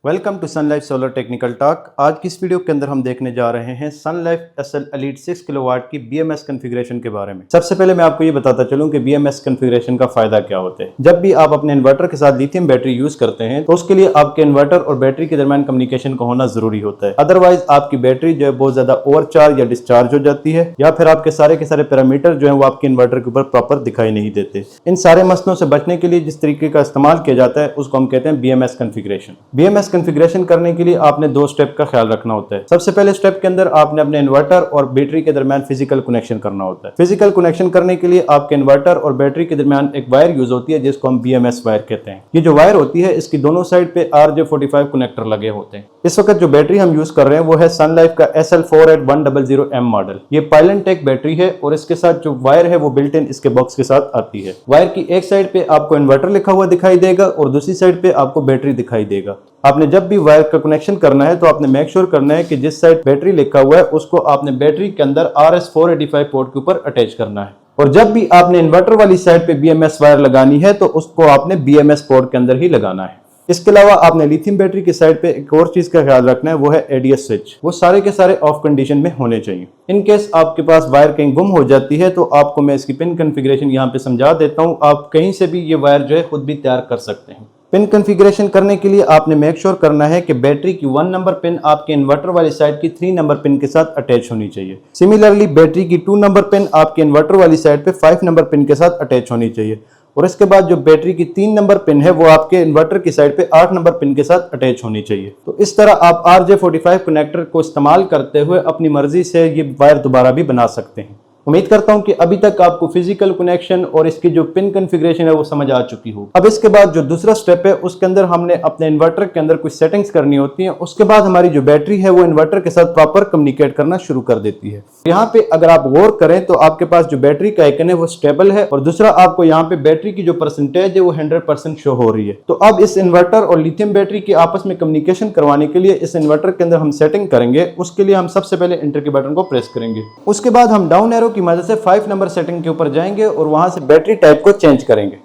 Welcome to Sun Life solar technical talk. आज की इस वीडियो के अंदर हम देखने जा रहे हैं सन लाइफ एसएल एलीट 6 किलोवाट की बीएमएस कॉन्फ़िगरेशन के बारे में। सबसे पहले मैं आपको ये बताता चलूं कि बीएमएस कॉन्फ़िगरेशन का फायदा क्या होता है। जब भी आप अपने इन्वर्टर के साथ लिथियम बैटरी यूज करते हैं तो उसके लिए आपके इन्वर्टर और बैटरी के दरमियान कम्युनिकेशन का होना जरूरी होता है। अदरवाइज आपकी बैटरी जो है बहुत ज्यादा ओवरचार्ज या डिस्चार्ज हो जाती है, या फिर आपके सारे के सारे पैरामीटर जो है वो आपके इन्वर्टर के ऊपर प्रॉपर दिखाई नहीं देते। इन सारे मसलों से बचने के लिए जिस तरीके का इस्तेमाल किया जाता है उसको हम कहते हैं बीएमएस कॉन्फ़िगरेशन। बीएमएस कॉन्फ़िगरेशन करने के लिए आपने दो स्टेप का ख्याल रखना होता है। सबसे पहले स्टेप के अंदर आपने अपने इन्वर्टर और बैटरी के दरमियान फिजिकल कनेक्शन करना होता है। फिजिकल कनेक्शन करने के लिए आपके इन्वर्टर और बैटरी के दरमियान एक वायर यूज होती है जिसको हम बीएमएस वायर कहते हैं। ये जो वायर होती है इसकी दोनों साइड पे RJ45 कनेक्टर लगे होते हैं। इस वक्त जो बैटरी हम यूज कर रहे हैं वो है सन लाइफ का SL48100M मॉडल। ये पाइलनटेक बैटरी है और इसके साथ जो वायर है वो बिल्ट इन इसके बॉक्स के साथ आती है। वायर की एक साइड पे आपको इन्वर्टर लिखा हुआ दिखाई देगा और दूसरी साइड पे आपको बैटरी दिखाई देगा। आपने जब भी वायर का कनेक्शन करना है तो आपने मेक श्योर करना है कि जिस साइड बैटरी लिखा हुआ है उसको आपने बैटरी के अंदर RS485 पोर्ट के ऊपर अटैच करना है। और जब भी आपने इन्वर्टर वाली साइड पे बीएमएस वायर लगानी है तो उसको आपने बीएमएस पोर्ट के अंदर ही लगाना है। इसके अलावा आपने लिथियम बैटरी की साइड पे एक और चीज का ख्याल रखना है, वो है एडीएस स्विच। वो सारे के सारे ऑफ कंडीशन में होने चाहिए। इन केस आपके पास वायर कहीं गुम हो जाती है तो आपको मैं इसकी पिन कॉन्फ़िगरेशन यहाँ पे समझा देता हूँ। आप कहीं से भी ये वायर जो है खुद भी तैयार कर सकते हैं। पिन कॉन्फ़िगरेशन करने के लिए आपने मेक श्योर करना है कि बैटरी की 1 नंबर पिन आपके इन्वर्टर वाली साइड की 3 नंबर पिन के साथ अटैच होनी चाहिए। सिमिलरली बैटरी की 2 नंबर पिन आपके इन्वर्टर वाली साइड पे 5 नंबर पिन के साथ अटैच होनी चाहिए। और इसके बाद जो बैटरी की 3 नंबर पिन है वो आपके इन्वर्टर की साइड पे 8 नंबर पिन के साथ अटैच होनी चाहिए। तो इस तरह आप RJ45 कनेक्टर को इस्तेमाल करते हुए अपनी मर्जी से ये वायर दोबारा भी बना सकते हैं। उम्मीद करता हूं कि अभी तक आपको फिजिकल कनेक्शन और इसकी जो पिन कॉन्फ़िगरेशन है वो समझ आ चुकी हो। अब इसके बाद जो दूसरा स्टेप है उसके अंदर हमने अपने इन्वर्टर के अंदर कुछ सेटिंग्स करनी होती हैं। उसके बाद हमारी जो बैटरी है वो इन्वर्टर के साथ प्रॉपर कम्युनिकेट करना शुरू कर देती है। यहाँ पे अगर आप गौर करें तो आपके पास जो बैटरी का आइकन है वो स्टेबल है और दूसरा आपको यहाँ पे बैटरी की जो परसेंटेज है वो 100% शो हो रही है। तो अब इस इन्वर्टर और लिथियम बैटरी की आपस में कम्युनिकेशन करवाने के लिए इस इन्वर्टर के अंदर हम सेटिंग करेंगे। उसके लिए हम सबसे पहले एंटर के बटन को प्रेस करेंगे। उसके बाद हम डाउन एरो की मदद से 5 नंबर सेटिंग के ऊपर जाएंगे और वहां से बैटरी टाइप को चेंज करेंगे।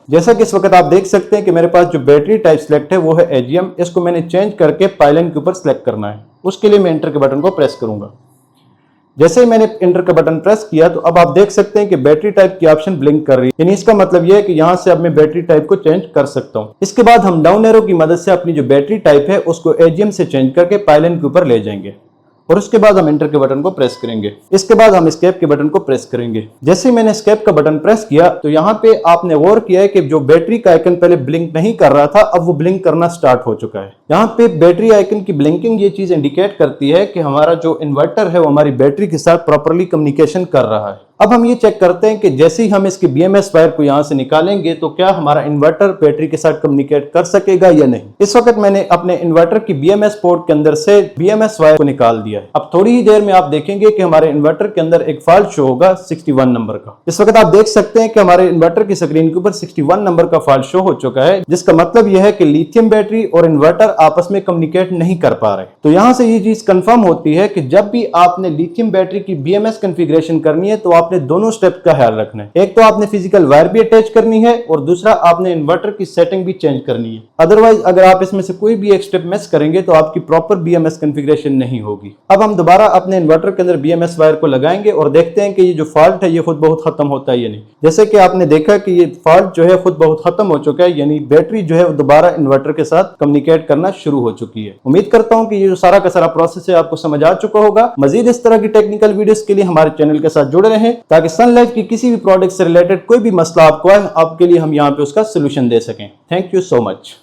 जैसा कि इस वक्त आप देख सकते हैं कि मेरे पास जो बैटरी टाइप सिलेक्ट है वो है AGM। इसको मैंने चेंज करके पाइलन के ऊपर सिलेक्ट करना है। उसके लिए मैं एंटर के बटन को प्रेस करूंगा। जैसे ही मैंने एंटर का बटन प्रेस किया तो अब आप देख सकते हैं कि बैटरी टाइप की ऑप्शन ब्लिंक कर रही है। यानी इसका मतलब यह है कि यहां से अब मैं बैटरी टाइप को चेंज कर सकता हूं। इसके बाद हम डाउन एरो की मदद से अपनी जो बैटरी टाइप है उसको AGM से चेंज करके पाइलन के ऊपर ले जाएंगे और उसके बाद हम एंटर के बटन को प्रेस करेंगे। इसके बाद हम एस्केप के बटन को प्रेस करेंगे। जैसे ही मैंने एस्केप का बटन प्रेस किया तो यहाँ पे आपने गौर किया है कि जो बैटरी का आइकन पहले ब्लिंक नहीं कर रहा था अब वो ब्लिंक करना स्टार्ट हो चुका है। यहाँ पे बैटरी आइकन की ब्लिंकिंग ये चीज इंडिकेट करती है कि हमारा जो इन्वर्टर है वो हमारी बैटरी के साथ प्रॉपरली कम्युनिकेशन कर रहा है। अब हम ये चेक करते हैं कि जैसे ही हम इसकी बीएमएस वायर को यहाँ से निकालेंगे तो क्या हमारा इन्वर्टर बैटरी के साथ कम्युनिकेट कर सकेगा या नहीं। इस वक्त मैंने अपने इन्वर्टर की बीएमएस पोर्ट के अंदर से बीएमएस वायर को निकाल दिया है। अब थोड़ी ही देर में आप देखेंगे कि हमारे इन्वर्टर के अंदर एक फॉल्ट शो होगा 61 नंबर का। इस वक्त आप देख सकते हैं कि हमारे इन्वर्टर की स्क्रीन के ऊपर 61 नंबर का फॉल्ट शो हो चुका है, जिसका मतलब यह है कि लिथियम बैटरी और इन्वर्टर आपस में कम्युनिकेट नहीं कर पा रहे। तो यहाँ से ये चीज कंफर्म होती है कि जब भी आपने लिथियम बैटरी की बीएमएस कॉन्फ़िगरेशन करनी है तो आपने दोनों स्टेप का ख्याल रखना है। एक तो आपने फिजिकल वायर भी अटैच करनी है और दूसरा आपने इन्वर्टर की सेटिंग भी चेंज करनी है। अदरवाइज अगर आप इसमें से कोई भी एक स्टेप मिस करेंगे तो आपकी प्रॉपर बीएमएस कॉन्फ़िगरेशन नहीं होगी। अब हम दोबारा अपने इन्वर्टर के अंदर बीएमएस वायर को लगाएंगे और देखते हैं कि ये जो फॉल्ट है ये खुद बहुत खत्म होता है या नहीं। जैसे कि आपने देखा कि ये फॉल्ट जो है खुद बहुत खत्म हो चुका है, यानी बैटरी जो है दोबारा इन्वर्टर के साथ कम्युनिकेट करना शुरू हो चुकी है। उम्मीद करता हूं कि ये जो सारा का सारा प्रोसेस है आपको समझ आ चुका होगा। मजीद इस तरह की टेक्निकल वीडियोस के लिए हमारे चैनल के साथ जुड़े रहें ताकि सन लाइफ की किसी भी प्रोडक्ट से रिलेटेड कोई भी मसला आपको आए आपके लिए हम यहाँ पे उसका सोल्यूशन दे सकें। Thank you so much.